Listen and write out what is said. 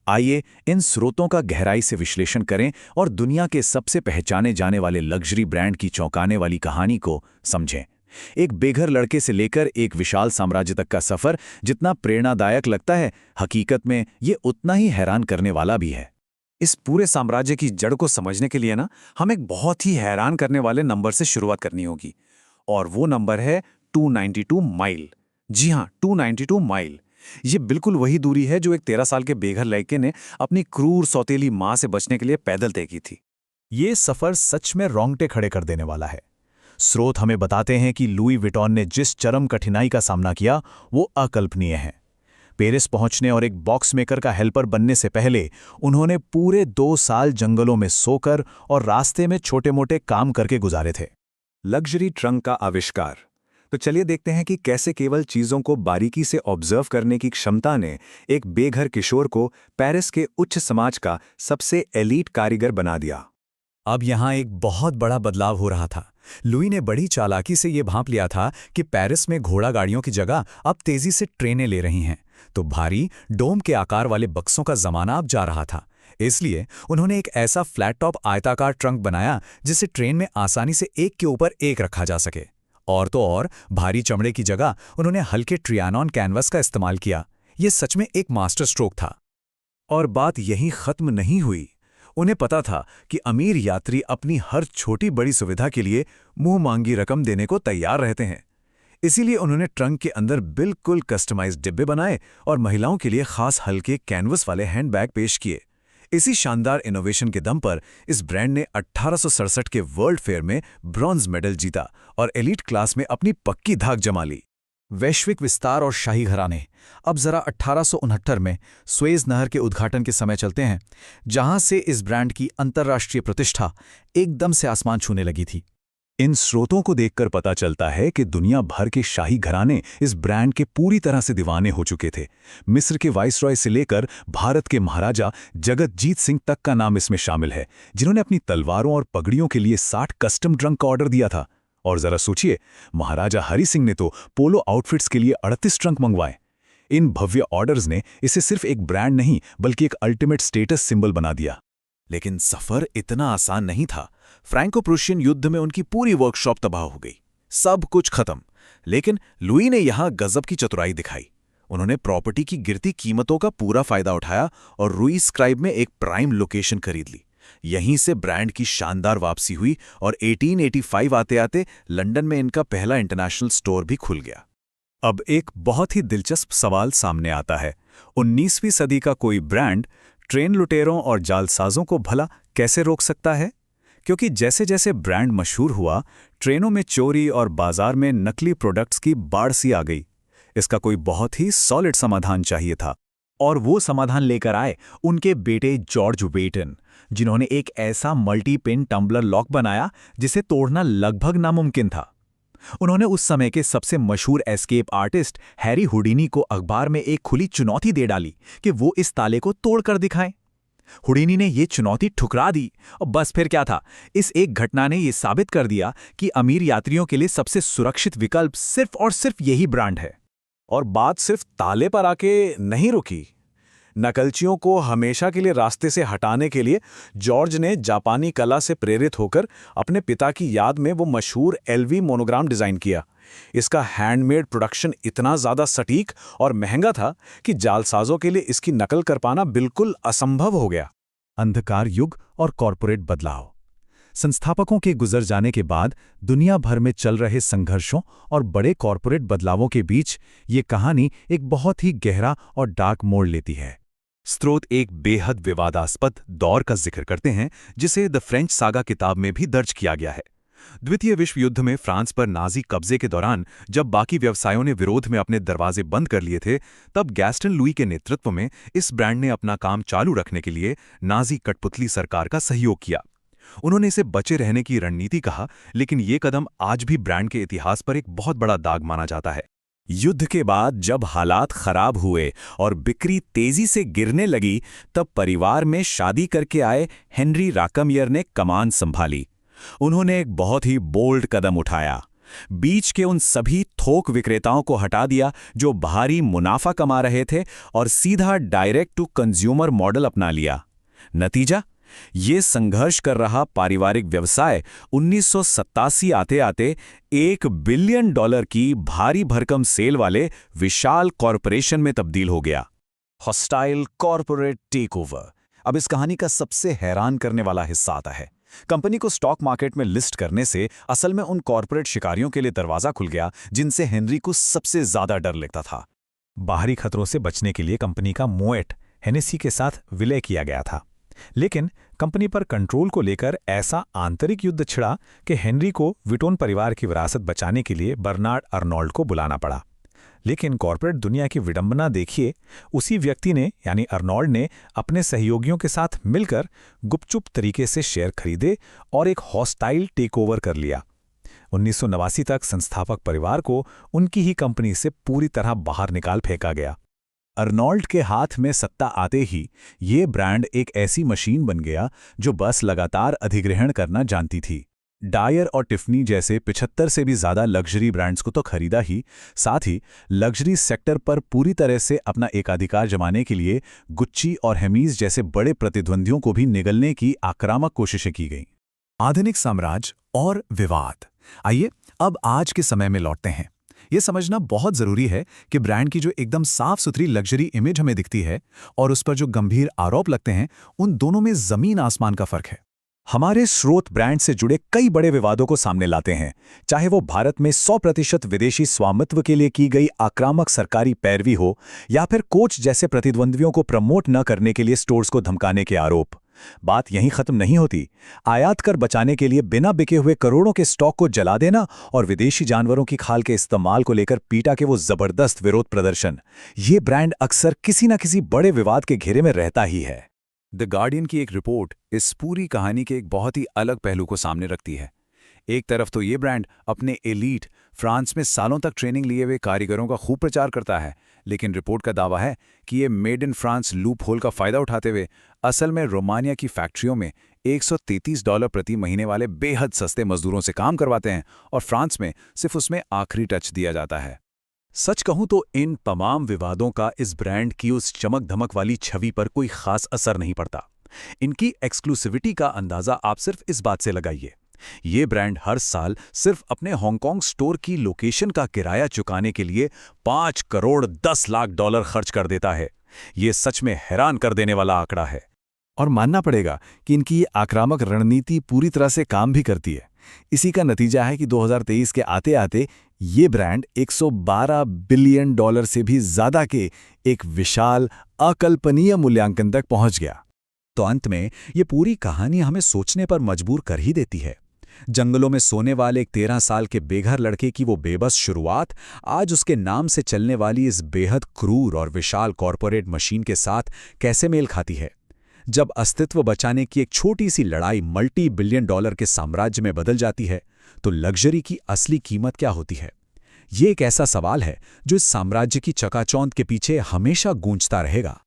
आइए इन स्रोतों का गहराई से विश्लेषण करें और दुनिया के सबसे पहचाने जाने वाले लग्जरी ब्रांड की चौंकाने वाली कहानी को समझें। एक बेघर लड़के से लेकर एक विशाल साम्राज्य तक का सफर जितना प्रेरणादायक लगता है, हकीकत में ये उतना ही हैरान करने वाला भी है। इस पूरे साम्राज्य की जड़ को समझने के लिए ना हम एक बहुत ही हैरान करने वाले नंबर से शुरुआत करनी होगी, और वो नंबर है 292 माइल। जी हाँ, 292 माइल। ये बिल्कुल वही दूरी है जो एक 13 साल के बेघर लड़के ने अपनी क्रूर सौतेली माँ से बचने के लिए पैदल तय की थी। ये सफर सच में रोंगटे खड़े कर देने वाला है। स्रोत हमें बताते हैं कि लुई विटॉन ने जिस चरम कठिनाई का सामना किया वो अकल्पनीय है। पेरिस पहुंचने और एक बॉक्स मेकर का हेल्पर बनने से पहले उन्होंने पूरे 2 साल जंगलों में सोकर और रास्ते में छोटे-मोटे काम करके गुजारे थे। लग्जरी ट्रंक का आविष्कार। तो चलिए देखते हैं कि कैसे केवल चीजों को बारीकी से ऑब्जर्व करने की क्षमता ने एक बेघर किशोर को पेरिस के उच्च समाज का सबसे एलीट कारीगर बना दिया। अब यहाँ एक बहुत बड़ा बदलाव हो रहा था। लुई ने बड़ी चालाकी से ये भांप लिया था कि पेरिस में घोड़ा गाड़ियों की जगह अब तेजी से ट्रेनें ले रही हैं, तो भारी डोम के आकार वाले बक्सों का जमाना अब जा रहा था। इसलिए उन्होंने एक ऐसा फ्लैट टॉप आयताकार ट्रंक बनाया जिसे ट्रेन में आसानी से एक के ऊपर एक रखा जा सके। और तो और भारी चमड़े की जगह उन्होंने हल्के ट्रियानॉन कैनवस का इस्तेमाल किया। ये सच में एक मास्टर स्ट्रोक था। और बात यहीं खत्म नहीं हुई। उन्हें पता था कि अमीर यात्री अपनी हर छोटी बड़ी सुविधा के लिए मुंह मांगी रकम देने को तैयार रहते हैं। इसीलिए उन्होंने ट्रंक के अंदर बिल्कुल कस्टमाइज्ड डिब्बे बनाए और महिलाओं के लिए खास हल्के कैनवस वाले हैंडबैग पेश किए। इसी शानदार इनोवेशन के दम पर इस ब्रांड ने 1867 के वर्ल्ड फेयर में ब्रॉन्ज मेडल जीता और एलीट क्लास में अपनी पक्की धाक जमा ली। वैश्विक विस्तार और शाही घराने। अब जरा 1869 में स्वेज नहर के उद्घाटन के समय चलते हैं, जहां से इस ब्रांड की अंतर्राष्ट्रीय प्रतिष्ठा एकदम से आसमान छूने लगी थी। इन स्रोतों को देखकर पता चलता है कि दुनिया भर के शाही घराने इस ब्रांड के पूरी तरह से दीवाने हो चुके थे। मिस्र के वाइसरॉय से लेकर भारत के महाराजा जगतजीत सिंह तक का नाम इसमें शामिल है, जिन्होंने अपनी तलवारों और पगड़ियों के लिए 60 कस्टम ट्रंक का ऑर्डर दिया था। और जरा सोचिए, महाराजा हरि सिंह ने तो पोलो आउटफिट्स के लिए 38 ट्रंक मंगवाए। इन भव्य ऑर्डर्स ने इसे सिर्फ एक ब्रांड नहीं बल्कि एक अल्टीमेट स्टेटस सिंबल बना दिया। लेकिन सफर इतना आसान नहीं था। फ्रैंको प्रूशियन युद्ध में उनकी पूरी वर्कशॉप तबाह हो गई, सब कुछ खत्म। लेकिन लुई ने यहां गजब की चतुराई दिखाई। उन्होंने प्रॉपर्टी की गिरती कीमतों का पूरा फायदा उठाया और रुई स्क्राइब में एक प्राइम लोकेशन खरीद ली। यहीं से ब्रांड की शानदार वापसी हुई और 1885 आते आते लंदन में इनका पहला इंटरनेशनल स्टोर भी खुल गया। अब एक बहुत ही दिलचस्प सवाल सामने आता है, 19वीं सदी का कोई ब्रांड ट्रेन लुटेरों और जालसाजों को भला कैसे रोक सकता है? क्योंकि जैसे जैसे ब्रांड मशहूर हुआ, ट्रेनों में चोरी और बाजार में नकली प्रोडक्ट्स की बाढ़ सी आ गई। इसका कोई बहुत ही सॉलिड समाधान चाहिए था, और वो समाधान लेकर आए उनके बेटे जॉर्ज वेटन, जिन्होंने एक ऐसा मल्टी पिन टम्बलर लॉक बनाया जिसे तोड़ना लगभग नामुमकिन था। उन्होंने उस समय के सबसे मशहूर एस्केप आर्टिस्ट हैरी हुडीनी को अखबार में एक खुली चुनौती दे डाली कि वो इस ताले को तोड़कर दिखाएं। हुडीनी ने ये चुनौती ठुकरा दी, और बस फिर क्या था, इस एक घटना ने ये साबित कर दिया कि अमीर यात्रियों के लिए सबसे सुरक्षित विकल्प सिर्फ और सिर्फ यही ब्रांड है। और बात सिर्फ ताले पर आके नहीं रुकी। नकलचियों को हमेशा के लिए रास्ते से हटाने के लिए जॉर्ज ने जापानी कला से प्रेरित होकर अपने पिता की याद में वो मशहूर एलवी मोनोग्राम डिजाइन किया। इसका हैंडमेड प्रोडक्शन इतना ज्यादा सटीक और महंगा था कि जालसाजों के लिए इसकी नकल कर पाना बिल्कुल असंभव हो गया। अंधकार युग और कॉरपोरेट बदलाव। संस्थापकों के गुजर जाने के बाद दुनिया भर में चल रहे संघर्षों और बड़े कॉरपोरेट बदलावों के बीच ये कहानी एक बहुत ही गहरा और डार्क मोड़ लेती है। स्रोत एक बेहद विवादास्पद दौर का जिक्र करते हैं, जिसे द फ्रेंच सागा किताब में भी दर्ज किया गया है। द्वितीय विश्व युद्ध में फ्रांस पर नाजी कब्जे के दौरान जब बाकी व्यवसायों ने विरोध में अपने दरवाजे बंद कर लिए थे, तब गैस्टन लुई के नेतृत्व में इस ब्रांड ने अपना काम चालू रखने के लिए नाजी कठपुतली सरकार का सहयोग किया। उन्होंने इसे बचे रहने की रणनीति कहा, लेकिन ये कदम आज भी ब्रांड के इतिहास पर एक बहुत बड़ा दाग माना जाता है। युद्ध के बाद जब हालात खराब हुए और बिक्री तेजी से गिरने लगी, तब परिवार में शादी करके आए हेनरी राकमियर ने कमान संभाली। उन्होंने एक बहुत ही बोल्ड कदम उठाया। बीच के उन सभी थोक विक्रेताओं को हटा दिया जो भारी मुनाफा कमा रहे थे और सीधा डायरेक्ट टू कंज्यूमर मॉडल अपना लिया। नतीजा, ये संघर्ष कर रहा पारिवारिक व्यवसाय 1987 आते आते $1 बिलियन की भारी भरकम सेल वाले विशाल कॉरपोरेशन में तब्दील हो गया। Hostile corporate takeover. अब इस कहानी का सबसे हैरान करने वाला हिस्सा आता है। कंपनी को स्टॉक मार्केट में लिस्ट करने से असल में उन कॉर्पोरेट शिकारियों के लिए दरवाजा खुल गया जिनसे हेनरी को सबसे ज्यादा डर लगता था। बाहरी खतरों से बचने के लिए कंपनी का मोएट हेनेसी के साथ विलय किया गया था, लेकिन कंपनी पर कंट्रोल को लेकर ऐसा आंतरिक युद्ध छिड़ा कि हेनरी को विटोन परिवार की विरासत बचाने के लिए बर्नार्ड अर्नोल्ड को बुलाना पड़ा। लेकिन कॉर्पोरेट दुनिया की विडंबना देखिए, उसी व्यक्ति ने यानी अर्नोल्ड ने अपने सहयोगियों के साथ मिलकर गुपचुप तरीके से शेयर खरीदे और एक हॉस्टाइल टेकओवर कर लिया। 1989 तक संस्थापक परिवार को उनकी ही कंपनी से पूरी तरह बाहर निकाल फेंका गया। अर्नोल्ड के हाथ में सत्ता आते ही ये ब्रांड एक ऐसी मशीन बन गया जो बस लगातार अधिग्रहण करना जानती थी। डायर और टिफ़नी जैसे 75 से भी ज़्यादा लग्जरी ब्रांड्स को तो खरीदा ही, साथ ही लग्जरी सेक्टर पर पूरी तरह से अपना एकाधिकार जमाने के लिए गुच्ची और हेमीज जैसे बड़े प्रतिद्वंदियों को भी निगलने की आक्रामक कोशिशें की गईं। आधुनिक साम्राज्य और विवाद। आइए अब आज के समय में लौटते हैं। ये समझना बहुत ज़रूरी है कि ब्रांड की जो एकदम साफ सुथरी लग्जरी इमेज हमें दिखती है और उस पर जो गंभीर आरोप लगते हैं, उन दोनों में ज़मीन आसमान का फ़र्क है। हमारे स्रोत ब्रांड से जुड़े कई बड़े विवादों को सामने लाते हैं, चाहे वो भारत में 100% विदेशी स्वामित्व के लिए की गई आक्रामक सरकारी पैरवी हो या फिर कोच जैसे प्रतिद्वंद्वियों को प्रमोट न करने के लिए स्टोर्स को धमकाने के आरोप। बात यहीं खत्म नहीं होती। आयात कर बचाने के लिए बिना बिके हुए करोड़ों के स्टॉक को जला देना और विदेशी जानवरों की खाल के इस्तेमाल को लेकर पीटा के वो जबरदस्त विरोध प्रदर्शन, ये ब्रांड अक्सर किसी न किसी बड़े विवाद के घेरे में रहता ही है। द गार्डियन की एक रिपोर्ट इस पूरी कहानी के एक बहुत ही अलग पहलू को सामने रखती है। एक तरफ तो ये ब्रांड अपने एलीट फ्रांस में सालों तक ट्रेनिंग लिए हुए कारीगरों का खूब प्रचार करता है, लेकिन रिपोर्ट का दावा है कि ये made in France loop hole का फायदा उठाते हुए असल में रोमानिया की फैक्ट्रियों में $133 प्रति महीने वाले बेहद सस्ते मजदूरों से काम करवाते हैं और फ्रांस में सिर्फ उसमें आखिरी टच दिया जाता है। सच कहूं तो इन तमाम विवादों का इस ब्रांड की उस चमक धमक वाली छवि पर कोई खास असर नहीं पड़ता। इनकी एक्सक्लूसिविटी का अंदाजा आप सिर्फ इस बात से लगाइए, ये ब्रांड हर साल सिर्फ अपने हांगकांग स्टोर की लोकेशन का किराया चुकाने के लिए $5 करोड़ 10 लाख खर्च कर देता है। ये सच में हैरान कर देने वाला आंकड़ा है और मानना पड़ेगा कि इनकी ये आक्रामक रणनीति पूरी तरह से काम भी करती है। इसी का नतीजा है कि 2023 के आते आते ये ब्रांड $112 बिलियन से भी ज़्यादा के एक विशाल अकल्पनीय मूल्यांकन तक पहुंच गया। तो अंत में ये पूरी कहानी हमें सोचने पर मजबूर कर ही देती है। जंगलों में सोने वाले एक 13 साल के बेघर लड़के की वो बेबस शुरुआत आज उसके नाम से चलने वाली इस बेहद क्रूर और विशाल कॉरपोरेट मशीन के साथ कैसे मेल खाती है। जब अस्तित्व बचाने की एक छोटी सी लड़ाई मल्टी बिलियन डॉलर के साम्राज्य में बदल जाती है, तो लग्जरी की असली कीमत क्या होती है? ये एक ऐसा सवाल है जो इस साम्राज्य की चकाचौंध के पीछे हमेशा गूंजता रहेगा।